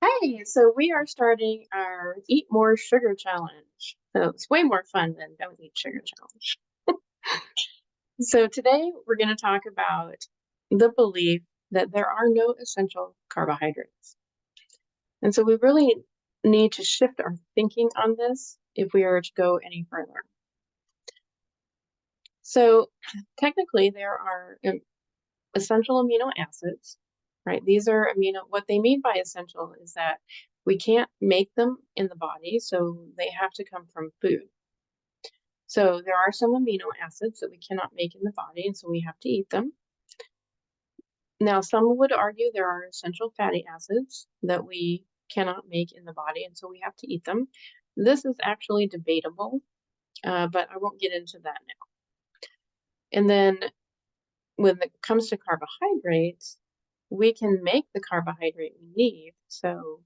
Hey, so we are starting our Eat More Sugar Challenge. So it's way more fun than Don't Eat Sugar Challenge. So today we're going to talk about the belief that there are no essential carbohydrates. And so we really need to shift our thinking on this if we are to go any further. So technically there are essential amino acids, right? These are what they mean by essential is that we can't make them in the body, so they have to come from food. So there are some amino acids that we cannot make in the body, and so we have to eat them. Now, some would argue there are essential fatty acids that we cannot make in the body, and so we have to eat them. This is actually debatable, but I won't get into that now. And then when it comes to carbohydrates, we can make the carbohydrate we need, so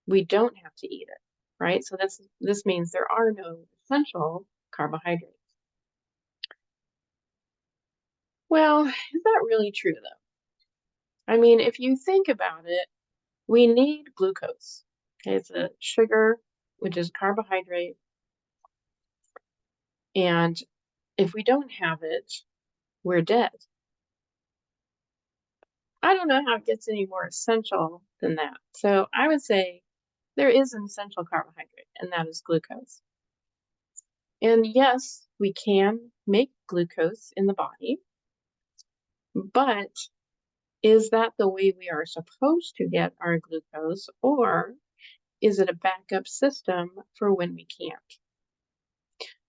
we don't have to eat it, right? So this means there are no essential carbohydrates. Well, is that really true though? I mean, if you think about it, we need glucose. Okay, it's a sugar, which is carbohydrate, and if we don't have it, we're dead. I don't know how it gets any more essential than that. So I would say there is an essential carbohydrate, and that is glucose. And yes, we can make glucose in the body, but is that the way we are supposed to get our glucose, or is it a backup system for when we can't?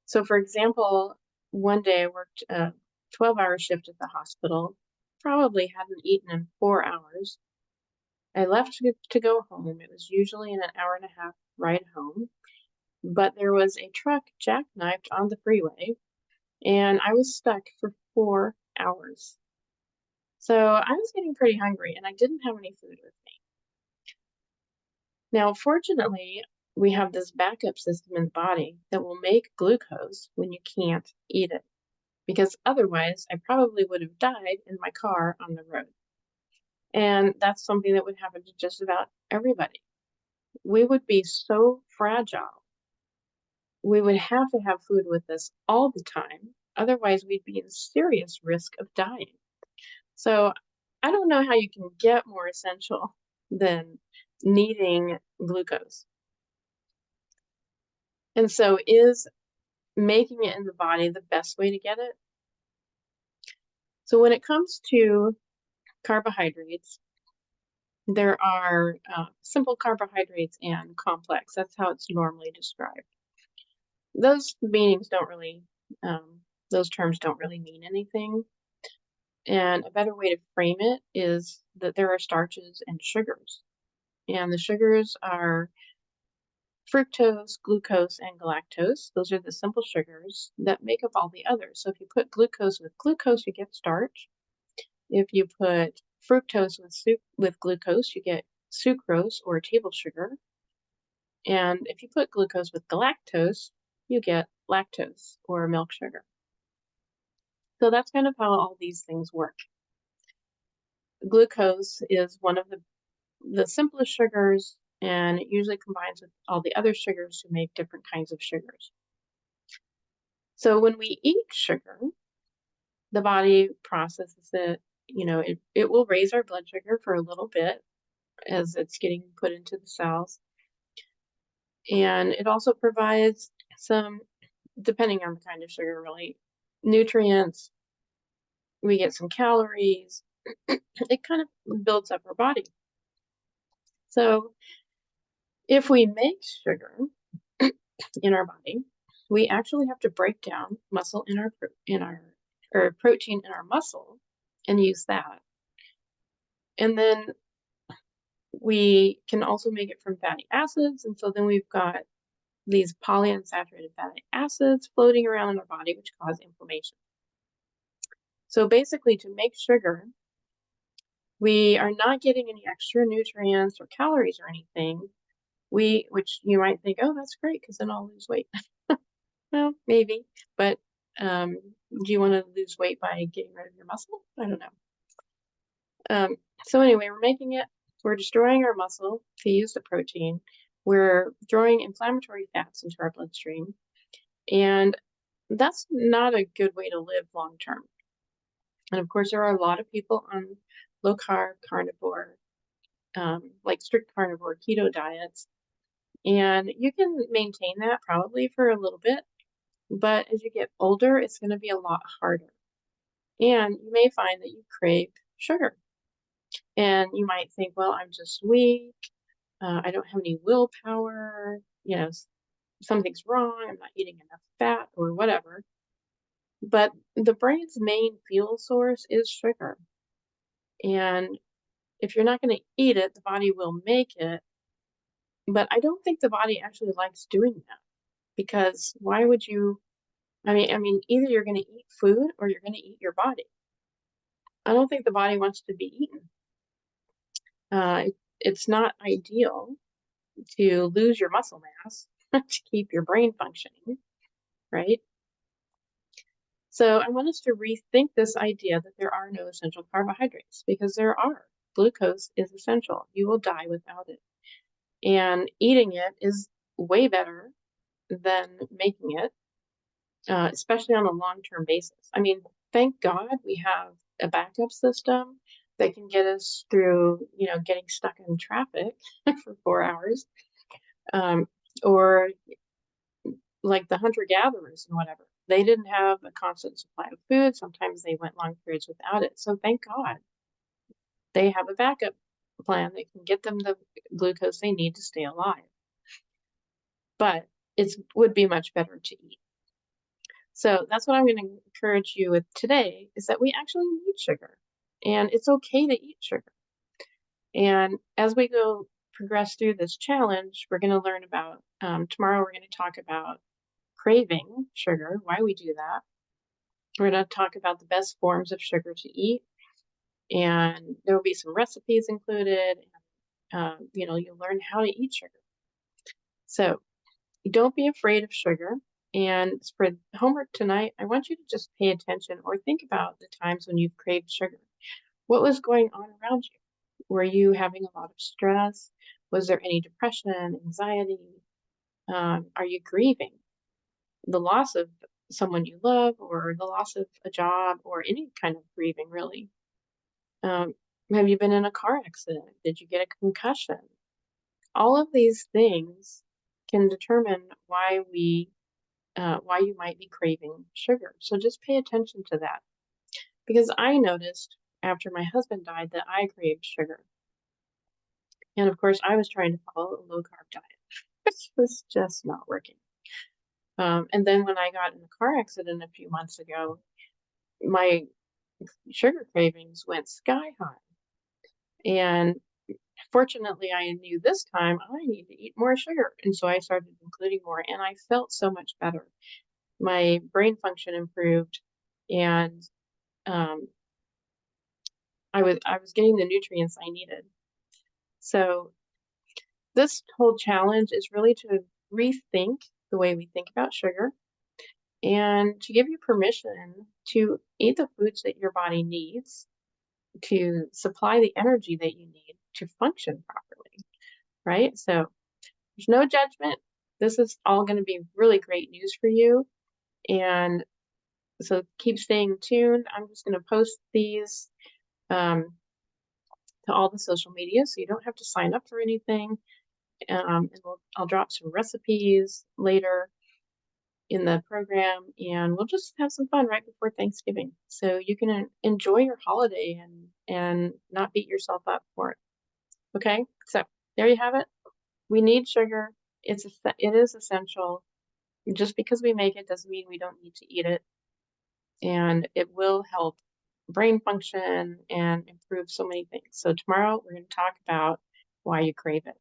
So, for example, one day I worked a 12-hour shift at the hospital, probably hadn't eaten in 4 hours. I left to go home. It was usually an hour and a half ride home, but there was a truck jackknifed on the freeway, and I was stuck for 4 hours. So I was getting pretty hungry, and I didn't have any food with me. Now, fortunately, we have this backup system in the body that will make glucose when you can't eat it, because otherwise I probably would have died in my car on the road. And that's something that would happen to just about everybody. We would be so fragile. We would have to have food with us all the time. Otherwise, we'd be in serious risk of dying. So I don't know how you can get more essential than needing glucose. And so is making it in the body the best way to get it? So when it comes to carbohydrates, there are simple carbohydrates and complex. That's how it's normally described. Those meanings don't really, those terms don't really mean anything. And a better way to frame it is that there are starches and sugars. And the sugars are fructose, glucose, and galactose. Those are the simple sugars that make up all the others. So if you put glucose with glucose, you get starch. If you put fructose with glucose, you get sucrose or table sugar. And if you put glucose with galactose, you get lactose or milk sugar. So that's kind of how all these things work. Glucose is one of the simplest sugars, and it usually combines with all the other sugars to make different kinds of sugars. So when we eat sugar, the body processes it. It will raise our blood sugar for a little bit as it's getting put into the cells. And it also provides some, depending on the kind of sugar, really, nutrients. We get some calories. It kind of builds up our body. So if we make sugar in our body, we actually have to break down muscle or protein in our muscle and use that. And then we can also make it from fatty acids. And so then we've got these polyunsaturated fatty acids floating around in our body, which cause inflammation. So basically, to make sugar, we are not getting any extra nutrients or calories or anything. Which you might think, oh, that's great, because then I'll lose weight. Well, maybe, but do you want to lose weight by getting rid of your muscle? I don't know. So anyway, we're making it we're destroying our muscle to use the protein. We're throwing inflammatory fats into our bloodstream, and that's not a good way to live long term. And of course, there are a lot of people on low carb, carnivore, like strict carnivore keto diets, and you can maintain that probably for a little bit, but as you get older, it's going to be a lot harder. And you may find that you crave sugar. And you might think, well, I'm just weak. I don't have any willpower. Something's wrong. I'm not eating enough fat or whatever. But the brain's main fuel source is sugar. And if you're not going to eat it, the body will make it. But I don't think the body actually likes doing that because why would you? I mean, either you're going to eat food or you're going to eat your body. I don't think the body wants to be eaten. It's not ideal to lose your muscle mass to keep your brain functioning, right? So I want us to rethink this idea that there are no essential carbohydrates because there are. Glucose is essential. You will die without it. And eating it is way better than making it, especially on a long-term basis. I mean, thank God we have a backup system that can get us through, getting stuck in traffic for 4 hours, or like the hunter-gatherers and whatever. They didn't have a constant supply of food. Sometimes they went long periods without it. So thank God they have a backup plan that can get them the glucose they need to stay alive. But it would be much better to eat. So that's what I'm going to encourage you with today is that we actually need sugar and it's okay to eat sugar. And as we go progress through this challenge, we're going to learn about, tomorrow we're going to talk about craving sugar, why we do that. We're going to talk about the best forms of sugar to eat, and there will be some recipes included. You'll learn how to eat sugar. So don't be afraid of sugar. And for homework tonight, I want you to just pay attention or think about the times when you've craved sugar. What was going on around you? Were you having a lot of stress? Was there any depression, anxiety? Are you grieving the loss of someone you love or the loss of a job or any kind of grieving, really? Have you been in a car accident? Did you get a concussion? All of these things can determine why you might be craving sugar. So just pay attention to that. Because I noticed after my husband died that I craved sugar. And of course, I was trying to follow a low carb diet, which was just not working. And then when I got in a car accident a few months ago, my sugar cravings went sky high. And fortunately, I knew this time I need to eat more sugar. And so I started including more, and I felt so much better. My brain function improved, and um, I was getting the nutrients I needed. So this whole challenge is really to rethink the way we think about sugar and to give you permission to eat the foods that your body needs to supply the energy that you need to function properly, right? So there's no judgment. This is all going to be really great news for you. And so keep staying tuned. I'm just going to post these to all the social media, so you don't have to sign up for anything. And I'll drop some recipes later in the program, and we'll just have some fun right before Thanksgiving, so you can enjoy your holiday and not beat yourself up for it. Okay, so there you have it. We need sugar. It is essential. Just because we make it doesn't mean we don't need to eat it, and it will help brain function and improve so many things. So tomorrow we're going to talk about why you crave it.